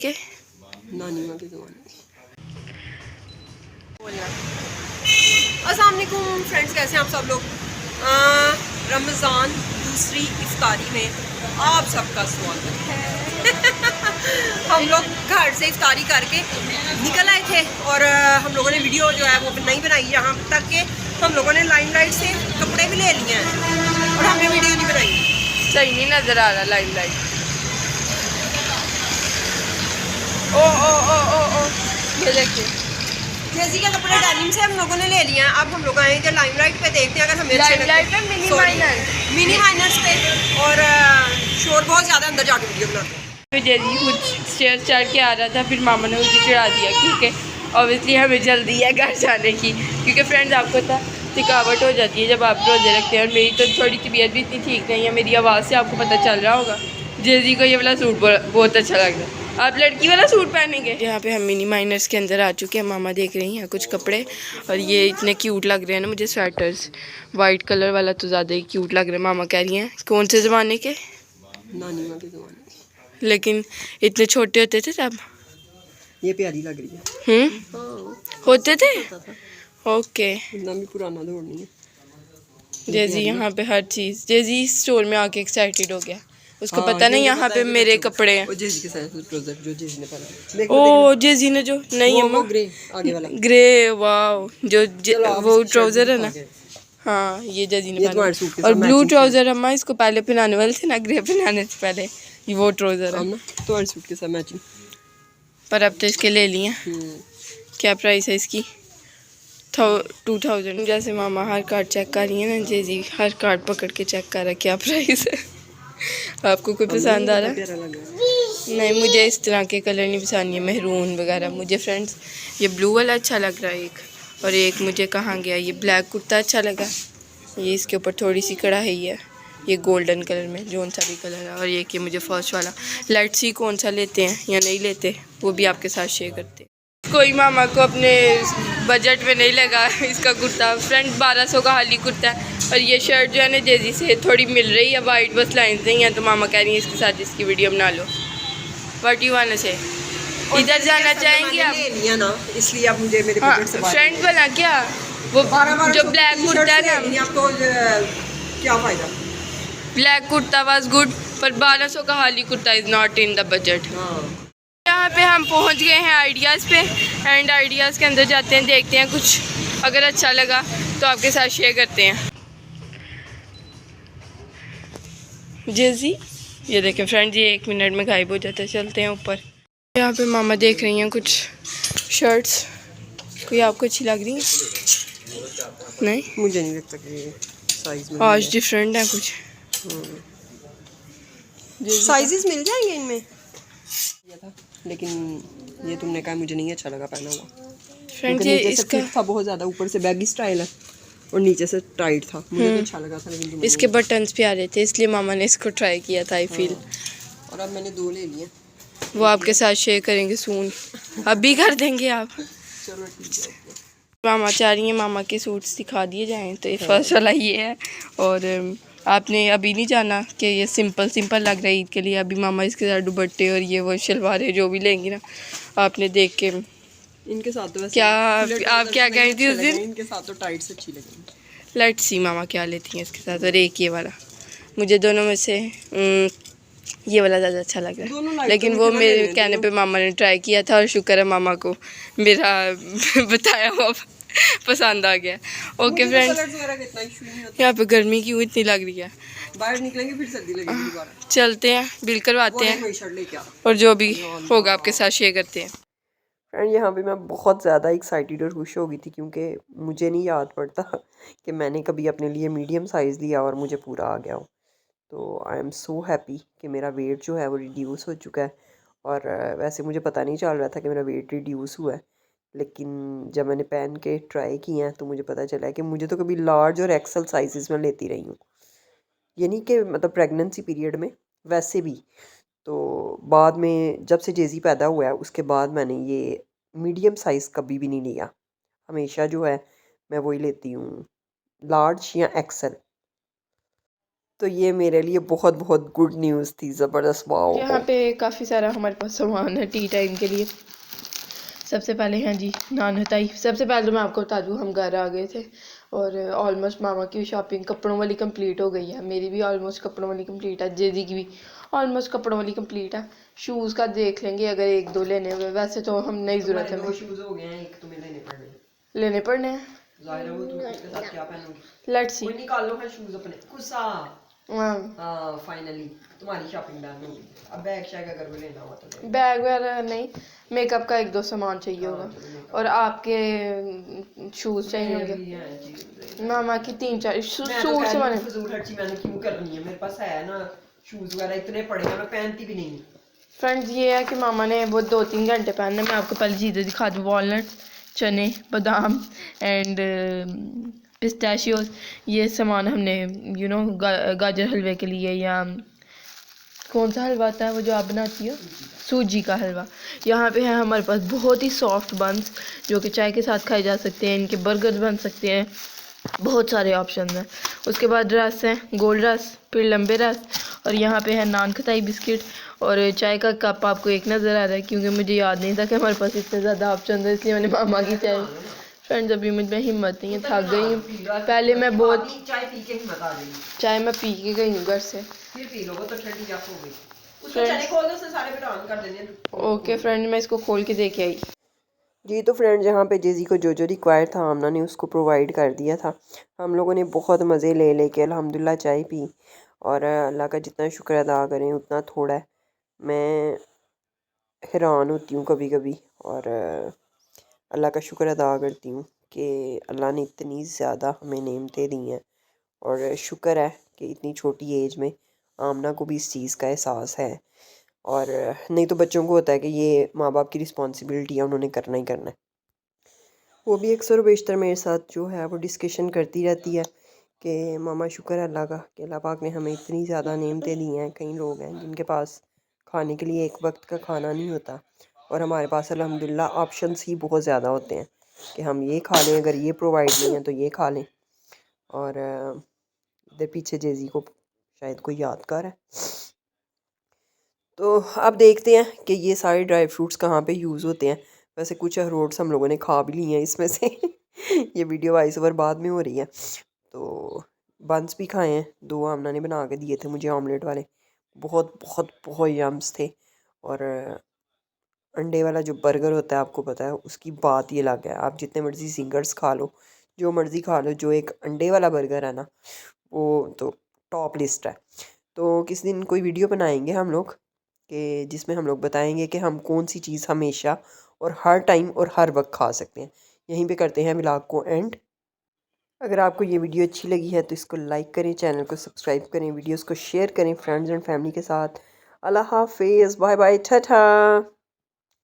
के नानी माँ के ज़माने अस्सलाम वालेकुम फ्रेंड्स, कैसे हैं आप सब लोग। रमज़ान दूसरी इफ्तारी में आप सबका स्वागत है। हम लोग घर से इफ्तारी करके निकल आए थे और हम लोगों ने वीडियो जो है वो नहीं बनाई, यहाँ तक कि हम लोगों ने लाइमलाइट से कपड़े भी ले लिए हैं और हमने वीडियो नहीं बनाई। सही नहीं नजर आ रहा लाइमलाइट। ओ ओ ओ ओ ओ ये देखिए जैसी के कपड़े डेनिम से हम लोगों ने ले लिए हैं। अब हम लोग आए थे लाइमलाइट पे, देखते हैं अगर हमें लाइमलाइट में मिनी माइनर्स पे और शोर बहुत ज़्यादा अंदर जाके वीडियो बनाते हैं। जैसी कुछ स्टेयर चढ़ के आ रहा था, फिर मामा ने मुझे चढ़ा दिया क्योंकि ऑब्वियसली हमें जल्दी है घर जाने की, क्योंकि फ्रेंड्स आपको पता थकावट हो जाती है जब आप रोज़े रखते हैं। और मेरी तो थोड़ी तबीयत भी इतनी ठीक नहीं है, मेरी आवाज़ से आपको पता चल रहा होगा। जैजी को ये वाला सूट बहुत अच्छा लग रहा है। आप लड़की वाला सूट पहनेंगे। यहाँ पे हम मिनी माइनर्स के अंदर आ चुके हैं। मामा देख रही हैं कुछ कपड़े और ये इतने क्यूट लग रहे हैं ना मुझे स्वेटर्स। वाइट कलर वाला तो ज़्यादा ही क्यूट लग रहा है। मामा कह रही हैं कौन से ज़माने के? नानी माँ के ज़माने। लेकिन इतने छोटे होते थे तब। ये प्यारी लग रही है। होते थे। ओके, इतना भी पुराना दौर नहीं है। जेजी यहाँ पे हर चीज़, जेजी स्टोर में आके एक्साइटेड हो गया। उसको पता नहीं यहाँ पे मेरे कपड़े हैं। जेजी के साथ ट्राउजर जो जेजी ने पहना। ओ जेजी ने जो नहीं अम्मा ग्रे आगे वाला ग्रे, वाओ जो वो ट्राउजर है ना। हाँ ये जेजी ने पहना। और ब्लू ट्राउजर अम्मा इसको पहले पहनाने वाले थे ना, ग्रे पहनाने से पहले ये वो ट्राउजर है तो सूट के साथ मैचिंग। पर अब तो इसके ले लिए। क्या प्राइस है इसकी? 2000। जैसे मामा हर कार्ड चेक कर रही है ना, जेजी हर कार्ड पकड़ के चेक कर रहा है क्या प्राइस है। आपको कोई पसंद आ रहा है? नहीं मुझे इस तरह के कलर नहीं पसंद है, मेहरून वगैरह। मुझे फ्रेंड्स ये ब्लू वाला अच्छा लग रहा है एक, और एक मुझे कहाँ गया ये ब्लैक कुर्ता अच्छा लगा। ये इसके ऊपर थोड़ी सी कढ़ाई है, ये गोल्डन कलर में जौन सा भी कलर है। और ये कि मुझे फर्स्ट वाला। लेट्स सी कौन सा लेते हैं या नहीं लेते, वो भी आपके साथ शेयर करते हैं। कोई मामा को अपने बजट में नहीं लगा इसका कुर्ता। फ्रेंड 1200 का हाली कुर्ता है। और ये शर्ट जो है ना जेजी से थोड़ी मिल रही है, वाइट बस लाइन्स नहीं है, तो मामा कह रही है इसके साथ इसकी वीडियो बना लो। व्हाट यू वांट टू से? इधर जाना चाहेंगे आप? लिया ना इसलिए अब मुझे मेरे बजट से बाहर। फ्रेंड बना क्या वो जो ब्लैक कुर्ता है ना, आपको क्या फ़ायदा? ब्लैक कुर्ता वाज गुड, पर 1200 का हाली kurta is not in the budget. यहाँ पे हम पहुँच गए हैं आइडियाज़ पे, एंड आइडियाज़ के अंदर जाते हैं, देखते हैं कुछ अगर अच्छा लगा तो आपके साथ शेयर करते हैं। जेजी ये देखें फ्रेंड्स, ये 1 मिनट में गायब हो जाता है। चलते हैं ऊपर। यहाँ पे मामा देख रही हैं कुछ शर्ट्स, कोई आपको अच्छी लग रही है? नहीं मुझे नहीं लगता कि साइज में आज डिफरेंट है कुछ। साइजेस मिल जाएंगे इनमें, लेकिन ये तुमने कहा मुझे नहीं अच्छा लगा पहना हुआ। फ्रेंड्स ये इसका था बहुत ज़्यादा, ऊपर से बैगी स्टाइल है और नीचे से टाइट था। मुझे तो अच्छा लगा था, लेकिन इसके बटन्स भी आ रहे थे इसलिए मामा ने इसको ट्राई किया था। I feel. और अब मैंने 2 ले लिए, वो आपके साथ शेयर करेंगे सून। अभी कर देंगे आप? चलो ठीक है। मामा चाह रही हैं मामा के सूट्स दिखा दिए जाएं, तो ये फर्स्ट वाला ये है। और आपने अभी नहीं जाना कि ये सिंपल लग रहा है ईद के लिए। अभी मामा इसके साथ दुपट्टे और ये वो शलवारें जो भी लेंगी ना, आपने देख के इनके साथ तो क्या आप क्या कह रही थी उस दिन? इनके साथ तो टाइट्स अच्छी लगेंगी। लेट्स सी मामा क्या लेती हैं इसके साथ। और एक ये वाला, मुझे दोनों में से ये वाला ज़्यादा अच्छा लग रहा है, लेकिन वो मेरे कहने पे मामा ने ट्राई किया था और शुक्र है मामा को मेरा बताया हुआ पसंद आ गया। ओके फ्रेंड्स, यहाँ पे गर्मी क्यों इतनी लग रही है? बाहर निकलेंगे फिर सर्दी लगेगी दोबारा। चलते हैं, बिल करवाते हैं और जो भी होगा आपके साथ शेयर करते हैं। फ्रेंड यहाँ पे मैं बहुत ज़्यादा एक्साइटेड और खुश हो गई थी, क्योंकि मुझे नहीं याद पड़ता कि मैंने कभी अपने लिए मीडियम साइज़ लिया और मुझे पूरा आ गया हो। तो आई एम सो हैप्पी कि मेरा वेट जो है वो रिड्यूस हो चुका है। और वैसे मुझे पता नहीं चल रहा था कि मेरा वेट रिड्यूस हुआ है, लेकिन जब मैंने पहन के ट्राई किए हैं तो मुझे पता चला है कि मुझे तो कभी लार्ज और एक्सल साइज़ में लेती रही हूँ, यानी कि मतलब प्रेगनेंसी पीरियड में वैसे भी। तो बाद में जब से जेजी पैदा हुआ है उसके बाद मैंने ये मीडियम साइज़ कभी भी नहीं लिया। हमेशा जो है मैं वही लेती हूँ, लार्ज या एक्सल। तो ये मेरे लिए बहुत बहुत गुड न्यूज़ थी, ज़बरदस्त। वाओ। यहाँ पे काफ़ी सारा हमारे पास सामान है टी टाइम के लिए। सबसे पहले हैं जी नान हताई। सबसे पहले तो मैं आपको बता दूँ, हम घर आ गए थे और ऑलमोस्ट मामा की शॉपिंग कपड़ों वाली कंप्लीट हो गई है। मेरी भी ऑलमोस्ट कपड़ों वाली कंप्लीट है, जेजी की भी ऑलमोस्ट कपड़ों वाली कंप्लीट है। शूज़ का देख लेंगे अगर एक दो लेने हुए, वैसे तो हम नहीं ज़रूरत है। दो शूज़ हो गए हैं, एक तुम्हें लेने पड़ने हैं। लेने पड़ने हैं। ज़ाहिर है वो तुम उसके साथ क्या पहनोगी? Let's see. कोई निकालो है शूज़ अपने कुसा। हाँ, हाँ फाइनली तुम्हारी शॉपिंग डन हो गई। अब बैग शैग अगर वो लेना हुआ तो ले। बैग वगैरह नहीं, मेकअप का एक दो सामान चाहिए हाँ, होगा चलो makeup। और आपके शूज़ चाहिए मेरे होंगे। भी हैं जी। मामा की 3-4 मैं तो सूट कह रही से हूँ बने। फजूल खर्ची मैंने क्यों करनी है, मेरे पास है ना शूज़ वगैरह इतने पड़े हैं, मैं पहनती भी नहीं। फ्रेंड्स ये है कि मामा ने वो 2-3 घंटे पहनना। मैं आपको पहले चीज़ें दिखा दूँ। वॉलनट, चने, बादाम एंड पिस्ताशियोज। ये सामान हमने गाजर हलवे के लिए, या कौन सा हलवा आता है वो जो आप बनाती हो, सूजी का हलवा। यहाँ पे है हमारे पास बहुत ही सॉफ्ट बंस जो कि चाय के साथ खाए जा सकते हैं। इनके बर्गर बन सकते हैं, बहुत सारे ऑप्शन हैं। उसके बाद रस है, गोल्ड रस, फिर लंबे रस, और यहाँ पे है नान खटाई बिस्किट और चाय का कप आपको एक नज़र आ रहा है, क्योंकि मुझे याद नहीं था कि हमारे पास इतने ज़्यादा ऑप्शन थे, इसलिए मैंने मामा की चाय। फ्रेंड्स अभी मुझ में हिम्मत नहीं है, थक गई हूँ। पहले मैं बहुत चाय पी के हिम्मत आ गई। चाय मैं पी के गई हूँ घर से। फिर पी लो, वो तो ठंडी क्या हो गई। उसको चने खोल दो, उससे सारे बिरान कर देने। ओके फ्रेंड, मैं इसको खोल के देखे आई। जी तो फ्रेंड्स यहाँ पे जेजी को जो जो रिक्वायर्ड था आमना ने उसको प्रोवाइड कर दिया था। हम लोगों ने बहुत मज़े ले लेके अल्हम्दुलिल्लाह चाय पी, और अल्लाह का जितना शुक्र अदा करें उतना थोड़ा है। मैं हैरान होती हूँ कभी कभी, और अल्लाह का शुक्र अदा करती हूँ कि अल्लाह ने इतनी ज़्यादा हमें नेमतें दी हैं, और शुक्र है कि इतनी छोटी एज में आमना को भी इस चीज़ का एहसास है। और नहीं तो बच्चों को होता है कि ये माँ बाप की रिस्पॉन्सिबिलिटी है, उन्होंने करना ही करना है। वो भी अक्सर बेशतर मेरे साथ जो है वो डिस्कशन करती रहती है कि मामा शुक्र है अल्लाह का कि अल्लाह पाक ने हमें इतनी ज़्यादा नेमतें दी हैं। कई लोग हैं जिनके पास खाने के लिए एक वक्त का खाना नहीं होता, और हमारे पास अल्हम्दुलिल्लाह ऑप्शंस ही बहुत ज़्यादा होते हैं कि हम ये खा लें, अगर ये प्रोवाइड नहीं है तो ये खा लें। और इधर पीछे जेजी को शायद कोई याद कर है। तो अब देखते हैं कि ये सारे ड्राई फ्रूट्स कहाँ पे यूज़ होते हैं। वैसे कुछ अखरोट्स हम लोगों ने खा भी लिए हैं इसमें से ये वीडियो वॉइस ओवर बाद में हो रही है। तो बंस भी खाए हैं, 2 आमना ने बना के दिए थे मुझे ऑमलेट वाले, बहुत बहुत बहुत यम्स थे। और अंडे वाला जो बर्गर होता है आपको पता है उसकी बात ही अलग है। आप जितने मर्ज़ी सिंगर्स खा लो, जो मर्ज़ी खा लो, जो एक अंडे वाला बर्गर है ना वो तो टॉप लिस्ट है। तो किसी दिन कोई वीडियो बनाएंगे हम लोग कि जिसमें हम लोग बताएंगे कि हम कौन सी चीज़ हमेशा और हर टाइम और हर वक्त खा सकते हैं। यहीं पे करते हैं व्लॉग को एंड। अगर आपको ये वीडियो अच्छी लगी है तो इसको लाइक करें, चैनल को सब्सक्राइब करें, वीडियोस को शेयर करें फ्रेंड्स एंड फैमिली के साथ। अल्लाह हाफिज़, बाय बाय, टाटा।